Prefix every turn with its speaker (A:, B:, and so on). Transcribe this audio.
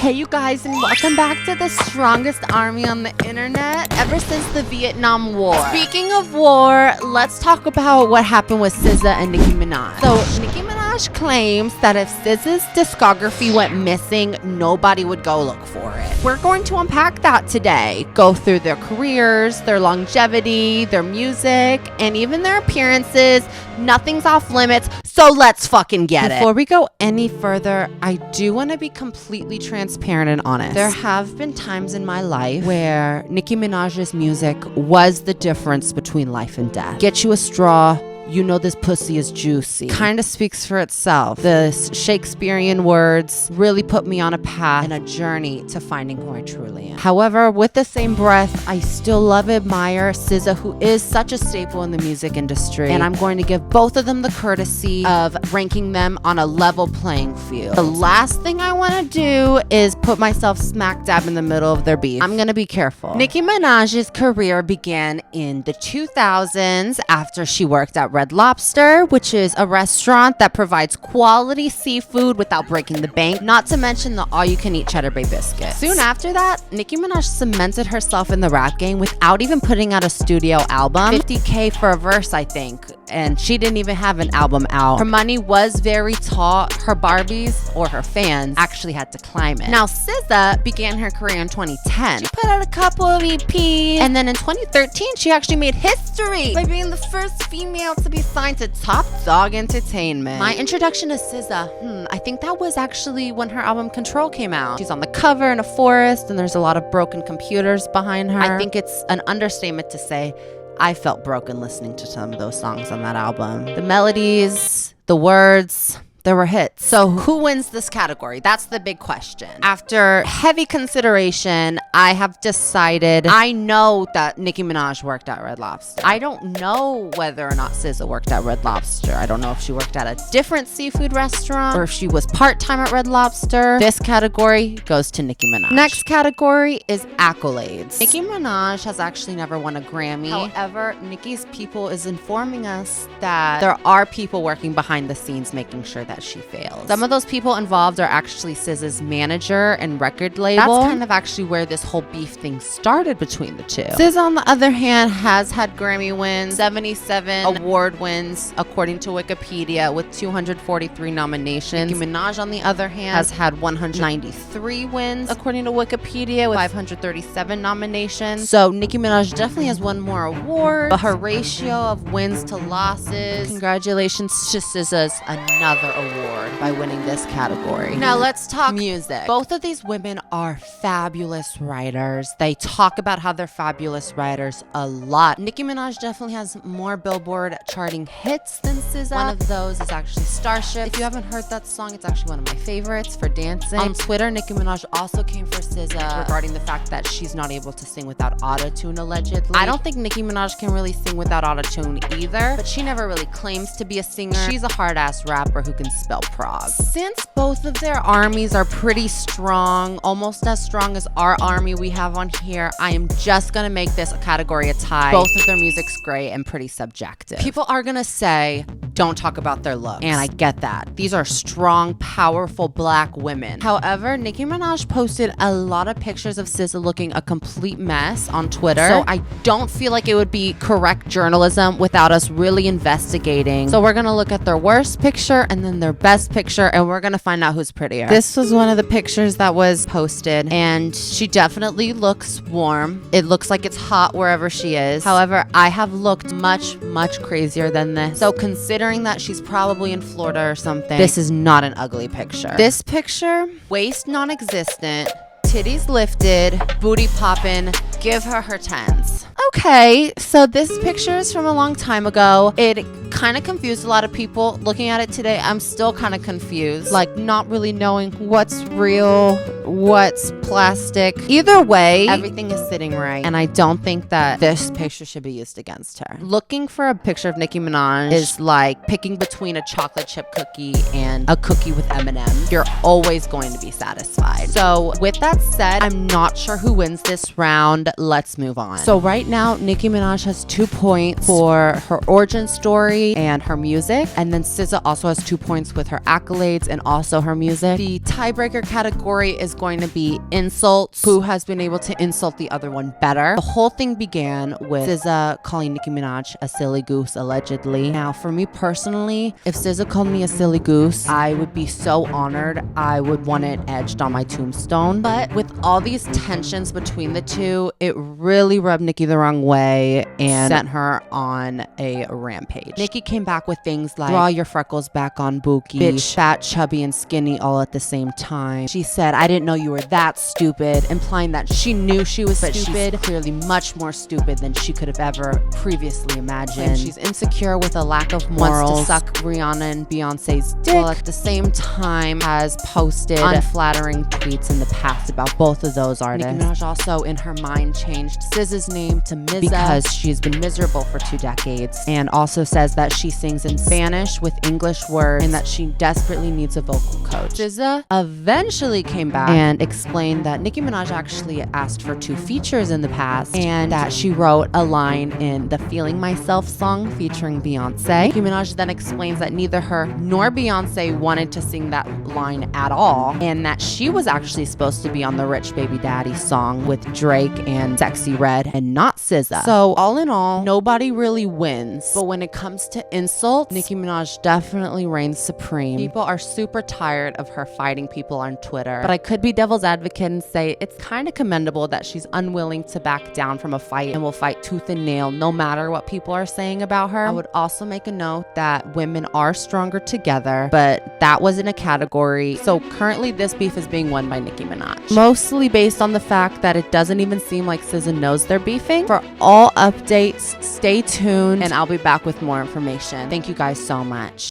A: Hey you guys, and welcome back to the strongest army on the internet ever since the Vietnam War. Speaking of war, let's talk about what happened with SZA and Nicki Minaj. So Nicki Minaj claims that if SZA's discography went missing, nobody would go look for it. We're going to unpack that today, go through their careers, their longevity, their music, and even their appearances. Nothing's off limits, so let's fucking get it. Before we go any further, I do want to be completely transparent and honest. There have been times in my life where Nicki Minaj's music was the difference between life and death. Get you a straw, you know this pussy is juicy. Kind of speaks for itself. The Shakespearean words really put me on a path and a journey to finding who I truly am. However, with the same breath, I still love and admire SZA, who is such a staple in the music industry. And I'm going to give both of them the courtesy of ranking them on a level playing field. The last thing I want to do is put myself smack dab in the middle of their beef. I'm going to be careful. Nicki Minaj's career began in the 2000s after she worked at Red Lobster, which is a restaurant that provides quality seafood without breaking the bank, not to mention the all-you-can-eat Cheddar Bay biscuit. Soon after that, Nicki Minaj cemented herself in the rap game without even putting out a studio album. $50K for a verse, I think, and she didn't even have an album out. Her money was very tall. Her Barbies, or her fans, actually had to climb it. Now, SZA began her career in 2010. She put out a couple of EPs, and then in 2013, she actually made history by being the first female to be signed to Top Dog Entertainment. My introduction to SZA, I think that was actually when her album Control came out. She's on the cover in a forest, and there's a lot of broken computers behind her. I think it's an understatement to say I felt broken listening to some of those songs on that album. The melodies, the words, there were hits. So who wins this category? That's the big question. After heavy consideration, I have decided, I know that Nicki Minaj worked at Red Lobster. I don't know whether or not SZA worked at Red Lobster. I don't know if she worked at a different seafood restaurant or if she was part-time at Red Lobster. This category goes to Nicki Minaj. Next category is accolades. Nicki Minaj has actually never won a Grammy. However, Nicki's people is informing us that there are people working behind the scenes making sure that she fails. Some of those people involved are actually SZA's manager and record label. That's kind of actually where this whole beef thing started between the two. SZA, on the other hand, has had Grammy wins, 77 award wins, according to Wikipedia, with 243 nominations. Nicki Minaj, on the other hand, has had 193 wins, according to Wikipedia, with 537 nominations. So Nicki Minaj definitely has won more awards, but her ratio of wins to losses, congratulations to SZA's another award by winning this category. Now let's talk music. Both of these women are fabulous writers. They talk about how they're fabulous writers a lot. Nicki Minaj definitely has more Billboard charting hits than SZA. One of those is actually Starship. If you haven't heard that song, it's actually one of my favorites for dancing. On Twitter, Nicki Minaj also came for SZA regarding the fact that she's not able to sing without autotune, allegedly. I don't think Nicki Minaj can really sing without autotune either, but she never really claims to be a singer. She's a hard-ass rapper who can spell prog. Since both of their armies are pretty strong, almost as strong as our army we have on here, I am just gonna make this a category a tie. Both of their music's great and pretty subjective. People are gonna say, don't talk about their looks, and I get that. These are strong, powerful black women. However, Nicki Minaj posted a lot of pictures of SZA looking a complete mess on Twitter, so I don't feel like it would be correct journalism without us really investigating. So we're gonna look at their worst picture and then their best picture, and we're gonna find out who's prettier. This was one of the pictures that was posted, and she definitely looks warm. It looks like it's hot wherever she is. However, I have looked much crazier than this. So considering that she's probably in Florida or something, this is not an ugly picture. This picture, waist non-existent, titties lifted, booty poppin', give her her tens. Okay, so this picture is from a long time ago. It kind of confused a lot of people. Looking at it today, I'm still kind of confused, like not really knowing what's real, what's plastic. Either way, everything is sitting right, and I don't think that this picture should be used against her. Looking for a picture of Nicki Minaj is like picking between a chocolate chip cookie and a cookie with M&Ms. You're always going to be satisfied. So with that said, I'm not sure who wins this round. Let's move on. So right now, Nicki Minaj has 2 points for her origin story category and her music. And then SZA also has 2 points with her accolades and also her music. The tiebreaker category is going to be insults. Who has been able to insult the other one better? The whole thing began with SZA calling Nicki Minaj a silly goose, allegedly. Now, for me personally, if SZA called me a silly goose, I would be so honored. I would want it edged on my tombstone. But with all these tensions between the two, it really rubbed Nicki the wrong way and sent her on a rampage. Nicki came back with things like, draw your freckles back on Buki, bitch, fat, chubby, and skinny all at the same time. She said, I didn't know you were that stupid, implying that she knew she was stupid, she's clearly much more stupid than she could have ever previously imagined. She's insecure with a lack of morals, wants to suck Rihanna and Beyonce's dick, while at the same time has posted unflattering tweets in the past about both of those artists. Nicki Minaj also, in her mind, changed SZA's name to Mizza because she's been miserable for 2 decades, and also says that she sings in Spanish with English words and that she desperately needs a vocal coach. SZA eventually came back and explained that Nicki Minaj actually asked for 2 features in the past and that she wrote a line in the Feeling Myself song featuring Beyonce. Nicki Minaj then explains that neither her nor Beyonce wanted to sing that line at all, and that she was actually supposed to be on the Rich Baby Daddy song with Drake and Sexy Red and not SZA. So all in all, nobody really wins. But when it comes to insults, Nicki Minaj definitely reigns supreme. People are super tired of her fighting people on Twitter, but I could be devil's advocate and say it's kind of commendable that she's unwilling to back down from a fight and will fight tooth and nail no matter what people are saying about her. I would also make a note that women are stronger together, but that was in a category. So currently this beef is being won by Nicki Minaj, mostly based on the fact that it doesn't even seem like SZA knows they're beefing. For all updates, stay tuned and I'll be back with more information. Thank you guys so much.